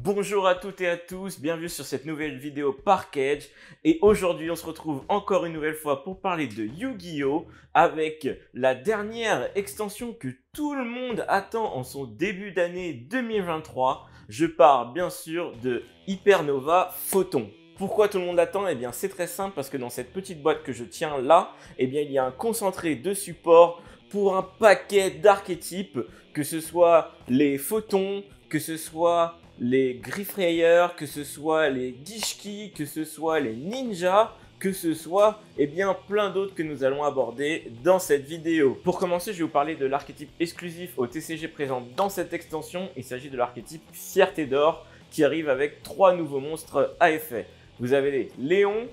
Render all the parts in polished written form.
Bonjour à toutes et à tous, bienvenue sur cette nouvelle vidéo Parkedge. Et aujourd'hui on se retrouve encore une nouvelle fois pour parler de Yu-Gi-Oh! Avec la dernière extension que tout le monde attend en son début d'année 2023. Je parle bien sûr de Hypernova Photon. Pourquoi tout le monde attend? Eh bien c'est très simple, parce que dans cette petite boîte que je tiens là, eh bien il y a un concentré de support pour un paquet d'archétypes, que ce soit les photons, que ce soit les Griffrayers, que ce soit les Gishki, que ce soit les ninjas, que ce soit plein d'autres que nous allons aborder dans cette vidéo. Pour commencer, je vais vous parler de l'archétype exclusif au TCG présent dans cette extension. Il s'agit de l'archétype Fierté d'Or qui arrive avec 3 nouveaux monstres à effet. Vous avez Léon,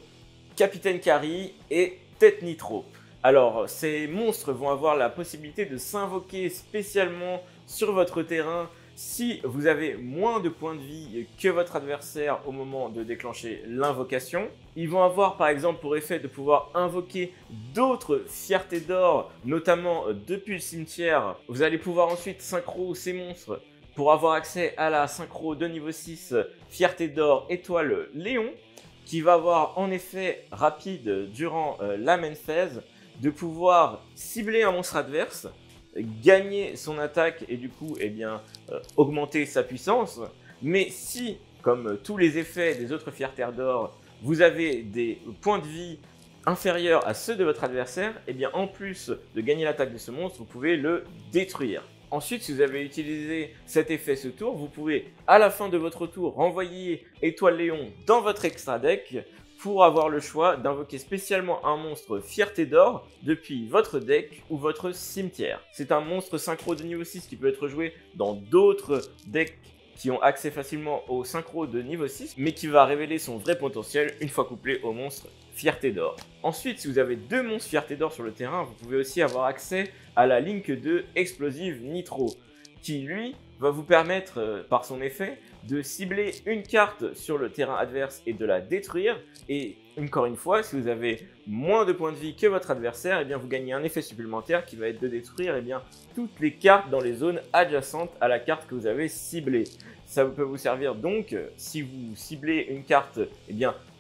Capitaine Kari et Tête Nitro. Alors, ces monstres vont avoir la possibilité de s'invoquer spécialement sur votre terrain si vous avez moins de points de vie que votre adversaire au moment de déclencher l'invocation. Ils vont avoir par exemple pour effet de pouvoir invoquer d'autres Fiertés d'Or, notamment depuis le cimetière. Vous allez pouvoir ensuite synchro ces monstres pour avoir accès à la synchro de niveau 6 Fierté d'Or étoile Léon, qui va avoir en effet rapide durant la main phase de pouvoir cibler un monstre adverse, gagner son attaque et du coup augmenter sa puissance. Mais si, comme tous les effets des autres Fiertés d'Or, vous avez des points de vie inférieurs à ceux de votre adversaire, en plus de gagner l'attaque de ce monstre, vous pouvez le détruire. Ensuite, si vous avez utilisé cet effet ce tour, vous pouvez à la fin de votre tour renvoyer Étoile Léon dans votre extra deck pour avoir le choix d'invoquer spécialement un monstre Fierté d'Or depuis votre deck ou votre cimetière. C'est un monstre synchro de niveau 6 qui peut être joué dans d'autres decks qui ont accès facilement au synchro de niveau 6, mais qui va révéler son vrai potentiel une fois couplé au monstre Fierté d'Or. Ensuite, si vous avez 2 monstres Fierté d'Or sur le terrain, vous pouvez aussi avoir accès à la Link 2 Explosive Nitro, qui lui va vous permettre, par son effet, de cibler une carte sur le terrain adverse et de la détruire. Et encore une fois, si vous avez moins de points de vie que votre adversaire, vous gagnez un effet supplémentaire qui va être de détruire toutes les cartes dans les zones adjacentes à la carte que vous avez ciblée. Ça peut vous servir donc, si vous ciblez une carte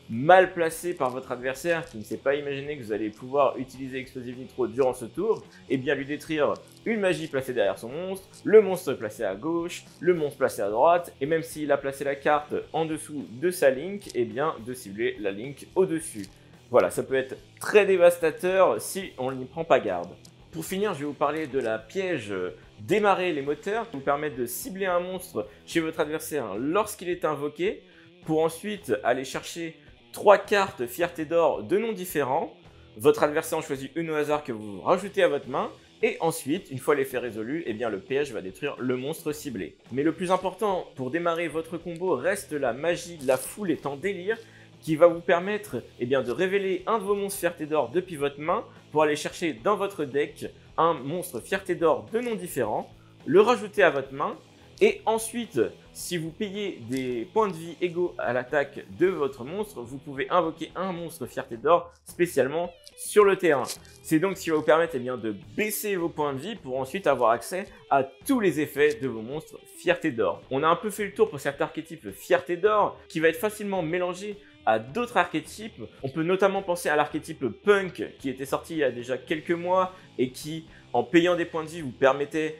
mal placé par votre adversaire qui ne s'est pas imaginé que vous allez pouvoir utiliser Explosive Nitro durant ce tour, lui détruire une magie placée derrière son monstre, le monstre placé à gauche, le monstre placé à droite, et même s'il a placé la carte en dessous de sa link, de cibler la link au-dessus. Voilà, ça peut être très dévastateur si on n'y prend pas garde. Pour finir, je vais vous parler de la piège démarrer les moteurs, qui vous permet de cibler un monstre chez votre adversaire lorsqu'il est invoqué, pour ensuite aller chercher 3 cartes Fierté d'Or de noms différents. Votre adversaire en choisit une au hasard que vous rajoutez à votre main. Et ensuite, une fois l'effet résolu, le piège va détruire le monstre ciblé. Mais le plus important pour démarrer votre combo reste la magie de la foule étant délire, qui va vous permettre de révéler un de vos monstres Fierté d'Or depuis votre main pour aller chercher dans votre deck un monstre Fierté d'Or de noms différents, le rajouter à votre main. Et ensuite, si vous payez des points de vie égaux à l'attaque de votre monstre, vous pouvez invoquer un monstre Fierté d'Or spécialement sur le terrain. C'est donc ce qui va vous permettre de baisser vos points de vie pour ensuite avoir accès à tous les effets de vos monstres Fierté d'Or. On a un peu fait le tour pour cet archétype Fierté d'Or qui va être facilement mélangé à d'autres archétypes. On peut notamment penser à l'archétype Punk qui était sorti il y a déjà quelques mois et qui, en payant des points de vie, vous permettait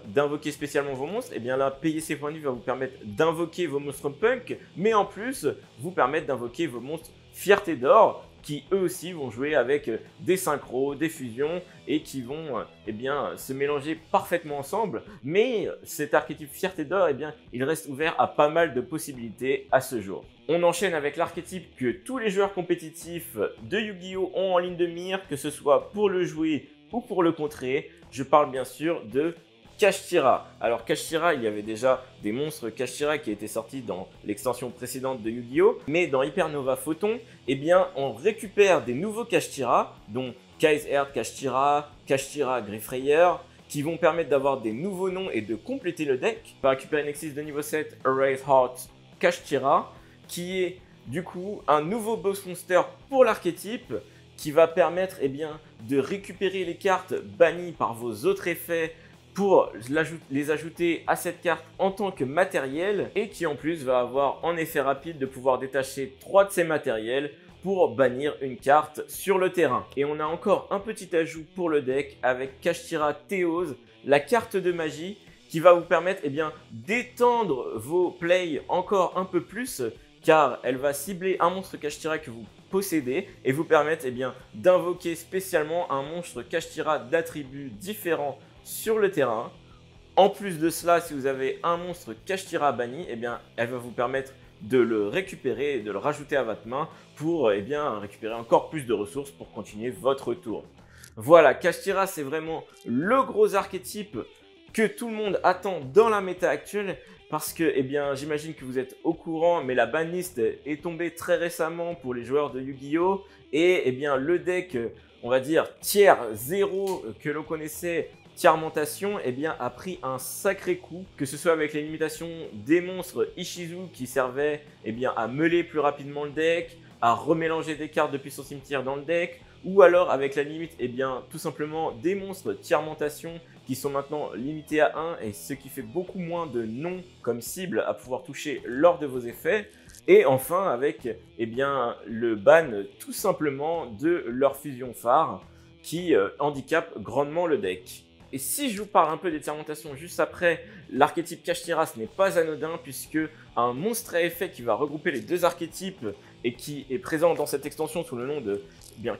d'invoquer spécialement vos monstres. Là, payer ces points de vie va vous permettre d'invoquer vos monstres Punk, mais en plus, vous permettre d'invoquer vos monstres Fierté d'Or, qui eux aussi vont jouer avec des synchros, des fusions, et qui vont se mélanger parfaitement ensemble. Mais cet archétype Fierté d'Or, il reste ouvert à pas mal de possibilités à ce jour. On enchaîne avec l'archétype que tous les joueurs compétitifs de Yu-Gi-Oh! Ont en ligne de mire, que ce soit pour le jouer ou pour le contrer. Je parle bien sûr de Kashtira. Alors Kashtira, il y avait déjà des monstres Kashtira qui étaient sortis dans l'extension précédente de Yu-Gi-Oh! Mais dans Hypernova Photon, on récupère des nouveaux Kashtira, dont Kaiser Kashtira, Kashtira Griffrayer, qui vont permettre d'avoir des nouveaux noms et de compléter le deck. On va récupérer une Nexus de niveau 7, Erase Heart Kashtira, qui est du coup un nouveau boss monster pour l'archétype, qui va permettre de récupérer les cartes bannies par vos autres effets pour les ajouter à cette carte en tant que matériel et qui en plus va avoir en effet rapide de pouvoir détacher 3 de ces matériels pour bannir une carte sur le terrain. Et on a encore un petit ajout pour le deck avec Kashtira Théose, la carte de magie qui va vous permettre d'étendre vos plays encore un peu plus car elle va cibler un monstre Kashtira que vous possédez et vous permettre d'invoquer spécialement un monstre Kashtira d'attributs différents sur le terrain. En plus de cela, si vous avez un monstre Kashtira banni, elle va vous permettre de le récupérer et de le rajouter à votre main pour récupérer encore plus de ressources pour continuer votre tour. Voilà, Kashtira c'est vraiment le gros archétype que tout le monde attend dans la méta actuelle parce que j'imagine que vous êtes au courant, mais la banlist est tombée très récemment pour les joueurs de Yu-Gi-Oh! Et le deck, on va dire tier 0 que l'on connaissait, Tiarmentation, a pris un sacré coup, que ce soit avec les limitations des monstres Ishizu qui servaient à meuler plus rapidement le deck, à remélanger des cartes depuis son cimetière dans le deck, ou alors avec la limite tout simplement des monstres Tiarmentation qui sont maintenant limités à 1 et ce qui fait beaucoup moins de noms comme cible à pouvoir toucher lors de vos effets. Et enfin avec le ban tout simplement de leur fusion phare qui handicape grandement le deck. Et si je vous parle un peu des Tiarmentations juste après, l'archétype Kashtira ce n'est pas anodin puisque un monstre à effet qui va regrouper les deux archétypes et qui est présent dans cette extension sous le nom de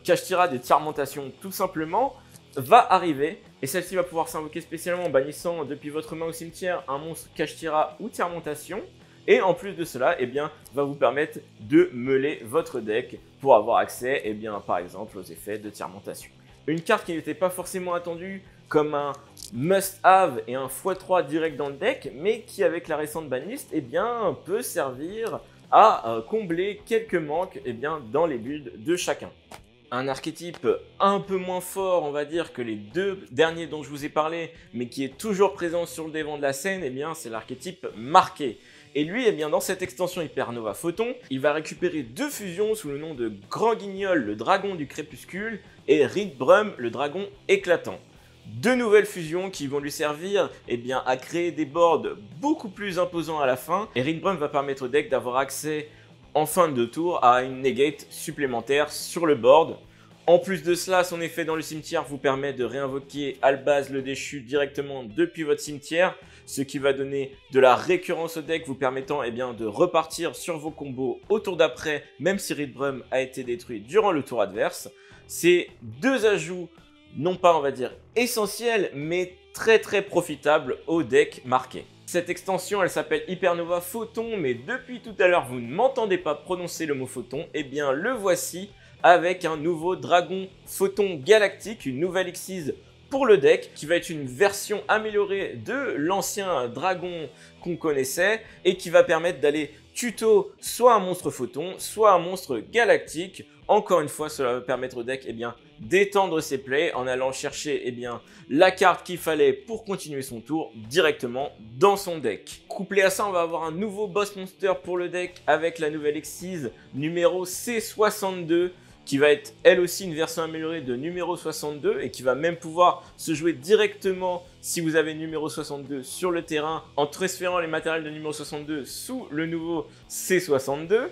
Kashtira des Tiarmentations tout simplement, va arriver et celle-ci va pouvoir s'invoquer spécialement en bannissant depuis votre main au cimetière un monstre Kashtira ou Tiarmentation et en plus de cela va vous permettre de meuler votre deck pour avoir accès par exemple aux effets de Tiarmentation. Une carte qui n'était pas forcément attendue comme un must-have et un x3 direct dans le deck, mais qui avec la récente banlist peut servir à combler quelques manques dans les builds de chacun. Un archétype un peu moins fort, on va dire, que les deux derniers dont je vous ai parlé, mais qui est toujours présent sur le devant de la scène, c'est l'archétype marqué. Et lui, dans cette extension Hypernova Photon, il va récupérer deux fusions sous le nom de Grand Guignol, le dragon du crépuscule, et Rietbrum, le dragon éclatant. Deux nouvelles fusions qui vont lui servir à créer des boards beaucoup plus imposants à la fin. Et Rietbrum va permettre au deck d'avoir accès en fin de tour à une negate supplémentaire sur le board. En plus de cela, son effet dans le cimetière vous permet de réinvoquer Albaz le déchu directement depuis votre cimetière, ce qui va donner de la récurrence au deck vous permettant de repartir sur vos combos au tour d'après, même si Rietbrum a été détruit durant le tour adverse. C'est deux ajouts non pas on va dire essentiels, mais très profitables au deck marqué. Cette extension elle s'appelle Hypernova Photon, mais depuis tout à l'heure vous ne m'entendez pas prononcer le mot photon, le voici avec un nouveau dragon photon galactique, une nouvelle Xyz pour le deck qui va être une version améliorée de l'ancien dragon qu'on connaissait et qui va permettre d'aller tuto soit un monstre photon, soit un monstre galactique. Encore une fois, cela va permettre au deck d'étendre ses plays en allant chercher la carte qu'il fallait pour continuer son tour directement dans son deck. Couplé à ça, on va avoir un nouveau boss monster pour le deck avec la nouvelle Xyz numéro C62 qui va être elle aussi une version améliorée de numéro 62 et qui va même pouvoir se jouer directement si vous avez numéro 62 sur le terrain en transférant les matériels de numéro 62 sous le nouveau C62.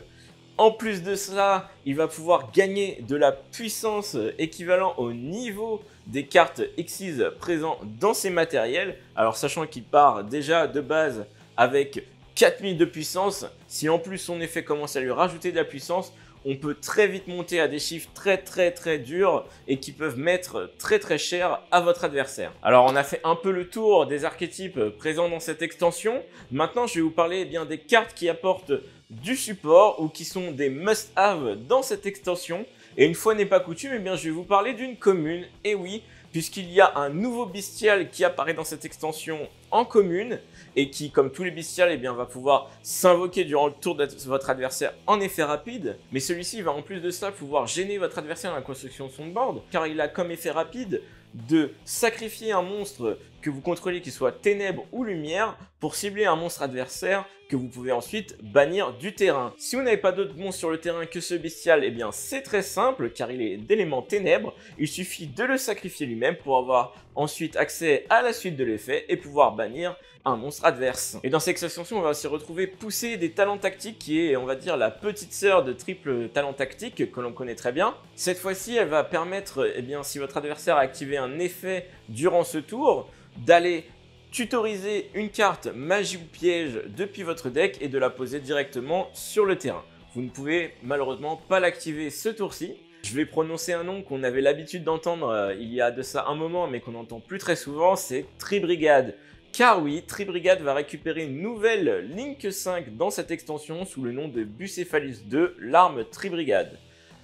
En plus de cela, il va pouvoir gagner de la puissance équivalent au niveau des cartes Xyz présents dans ses matériels. Alors sachant qu'il part déjà de base avec 4000 de puissance, si en plus son effet commence à lui rajouter de la puissance, on peut très vite monter à des chiffres très durs et qui peuvent mettre très cher à votre adversaire. Alors on a fait un peu le tour des archétypes présents dans cette extension. Maintenant je vais vous parler des cartes qui apportent du support ou qui sont des must-have dans cette extension. Et une fois n'est pas coutume, je vais vous parler d'une commune. Et oui, puisqu'il y a un nouveau bestial qui apparaît dans cette extension en commune et qui, comme tous les bestials, va pouvoir s'invoquer durant le tour de votre adversaire en effet rapide. Mais celui-ci va en plus de cela pouvoir gêner votre adversaire dans la construction de son board, car il a comme effet rapide de sacrifier un monstre que vous contrôlez, qu'il soit ténèbres ou lumière, pour cibler un monstre adversaire que vous pouvez ensuite bannir du terrain. Si vous n'avez pas d'autres monstres sur le terrain que ce bestial, c'est très simple car il est d'élément ténèbres. Il suffit de le sacrifier lui-même lui-même pour avoir ensuite accès à la suite de l'effet et pouvoir bannir un monstre adverse. Et dans cette extension, on va aussi retrouver Pousser des talents tactiques, qui est, on va dire, la petite sœur de triple talent tactique que l'on connaît très bien. Cette fois-ci, elle va permettre, eh bien, si votre adversaire a activé un effet durant ce tour, d'aller tutoriser une carte magie ou piège depuis votre deck et de la poser directement sur le terrain. Vous ne pouvez malheureusement pas l'activer ce tour-ci. Je vais prononcer un nom qu'on avait l'habitude d'entendre il y a de ça un moment, mais qu'on n'entend plus très souvent, c'est Tribrigade. Car oui, Tribrigade va récupérer une nouvelle Link 5 dans cette extension sous le nom de Bucephalus 2, l'arme Tribrigade.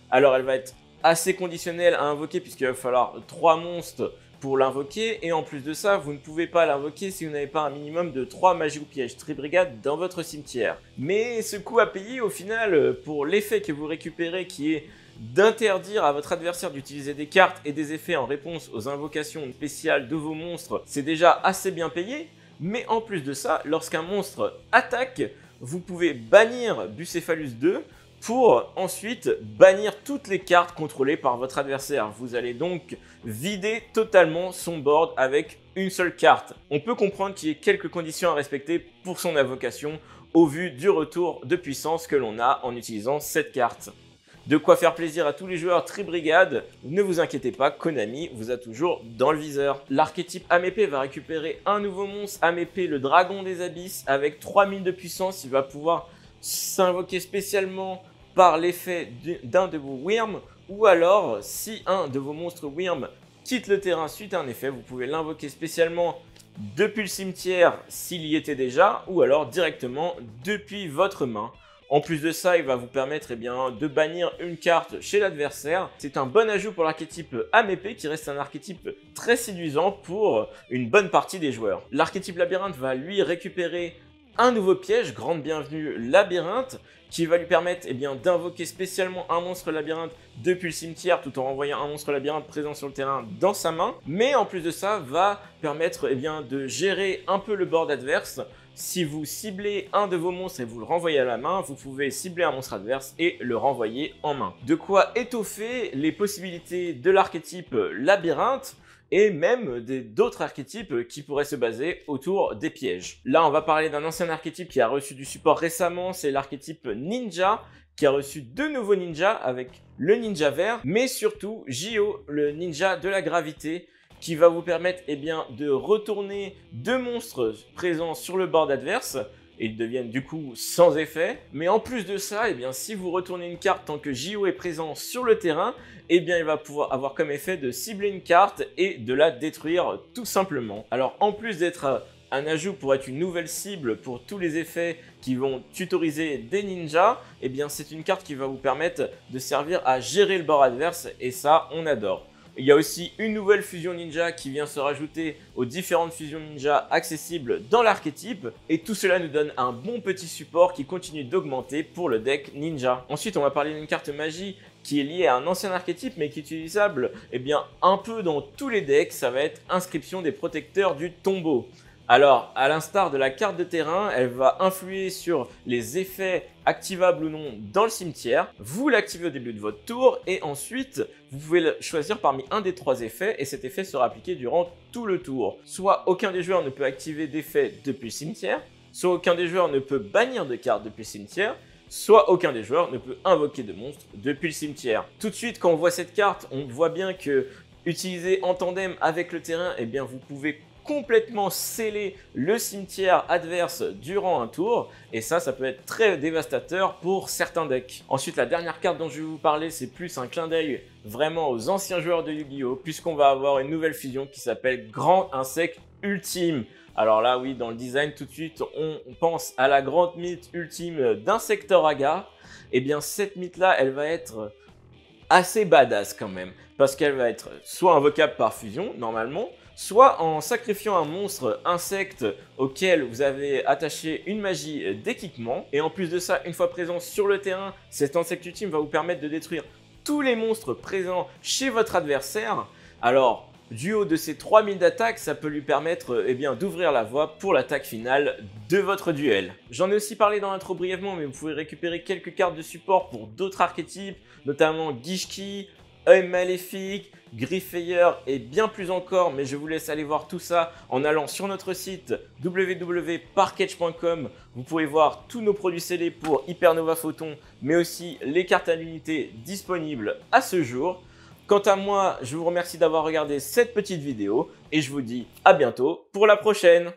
Alors elle va être assez conditionnelle à invoquer puisqu'il va falloir 3 monstres pour l'invoquer, et en plus de ça, vous ne pouvez pas l'invoquer si vous n'avez pas un minimum de 3 magies ou pièges Tribrigade dans votre cimetière. Mais ce coût à payer au final, pour l'effet que vous récupérez qui est d'interdire à votre adversaire d'utiliser des cartes et des effets en réponse aux invocations spéciales de vos monstres, c'est déjà assez bien payé. Mais en plus de ça, lorsqu'un monstre attaque, vous pouvez bannir Bucephalus 2 pour ensuite bannir toutes les cartes contrôlées par votre adversaire. Vous allez donc vider totalement son board avec une seule carte. On peut comprendre qu'il y ait quelques conditions à respecter pour son invocation au vu du retour de puissance que l'on a en utilisant cette carte. De quoi faire plaisir à tous les joueurs Tribrigade, ne vous inquiétez pas, Konami vous a toujours dans le viseur. L'archétype Amépée va récupérer un nouveau monstre, Amépée le dragon des abysses, avec 3000 de puissance. Il va pouvoir s'invoquer spécialement par l'effet d'un de vos Wyrms, ou alors si un de vos monstres Wyrm quitte le terrain suite à un effet, vous pouvez l'invoquer spécialement depuis le cimetière s'il y était déjà, ou alors directement depuis votre main. En plus de ça, il va vous permettre de bannir une carte chez l'adversaire. C'est un bon ajout pour l'archétype Amépée qui reste un archétype très séduisant pour une bonne partie des joueurs. L'archétype Labyrinthe va lui récupérer un nouveau piège, grande bienvenue Labyrinthe, qui va lui permettre d'invoquer spécialement un monstre labyrinthe depuis le cimetière tout en renvoyant un monstre labyrinthe présent sur le terrain dans sa main. Mais en plus de ça, va permettre de gérer un peu le board adverse. Si vous ciblez un de vos monstres et vous le renvoyez à la main, vous pouvez cibler un monstre adverse et le renvoyer en main. De quoi étoffer les possibilités de l'archétype Labyrinthe et même d'autres archétypes qui pourraient se baser autour des pièges. Là, on va parler d'un ancien archétype qui a reçu du support récemment, c'est l'archétype Ninja, qui a reçu 2 nouveaux ninjas avec le ninja vert, mais surtout Gio, le ninja de la gravité, qui va vous permettre de retourner 2 monstres présents sur le board adverse, et ils deviennent du coup sans effet. Mais en plus de ça, si vous retournez une carte tant que Gio est présent sur le terrain, il va pouvoir avoir comme effet de cibler une carte et de la détruire tout simplement. Alors en plus d'être un ajout pour être une nouvelle cible pour tous les effets qui vont tutoriser des ninjas, c'est une carte qui va vous permettre de servir à gérer le board adverse, et ça on adore. Il y a aussi une nouvelle fusion ninja qui vient se rajouter aux différentes fusions ninja accessibles dans l'archétype, et tout cela nous donne un bon petit support qui continue d'augmenter pour le deck ninja. Ensuite, on va parler d'une carte magie qui est liée à un ancien archétype mais qui est utilisable un peu dans tous les decks. Ça va être Inscription des protecteurs du tombeau. Alors, à l'instar de la carte de terrain, elle va influer sur les effets activables ou non dans le cimetière. Vous l'activez au début de votre tour et ensuite, vous pouvez choisir parmi un des 3 effets et cet effet sera appliqué durant tout le tour. Soit aucun des joueurs ne peut activer d'effet depuis le cimetière, soit aucun des joueurs ne peut bannir de cartes depuis le cimetière, soit aucun des joueurs ne peut invoquer de monstres depuis le cimetière. Tout de suite, quand on voit cette carte, on voit bien que utilisée en tandem avec le terrain, vous pouvez complètement sceller le cimetière adverse durant un tour, et ça peut être très dévastateur pour certains decks. Ensuite, la dernière carte dont je vais vous parler, c'est plus un clin d'œil vraiment aux anciens joueurs de Yu-Gi-Oh! Puisqu'on va avoir une nouvelle fusion qui s'appelle Grand Insecte Ultime. Alors là, oui, dans le design, tout de suite, on pense à la grande mythe ultime d'Insectoraga. Cette mythe-là, elle va être assez badass quand même, parce qu'elle va être soit invocable par fusion, normalement, soit en sacrifiant un monstre insecte auquel vous avez attaché une magie d'équipement. Et en plus de ça, une fois présent sur le terrain, cet insecte ultime va vous permettre de détruire tous les monstres présents chez votre adversaire. Alors, du haut de ces 3000 d'attaque, ça peut lui permettre d'ouvrir la voie pour l'attaque finale de votre duel. J'en ai aussi parlé dans l'intro brièvement, mais vous pouvez récupérer quelques cartes de support pour d'autres archétypes, notamment Gishki, Œil Maléfique, Griffayer et bien plus encore, mais je vous laisse aller voir tout ça en allant sur notre site www.parkedge.com. Vous pouvez voir tous nos produits scellés pour Hypernova Photon, mais aussi les cartes à l'unité disponibles à ce jour. Quant à moi, je vous remercie d'avoir regardé cette petite vidéo et je vous dis à bientôt pour la prochaine.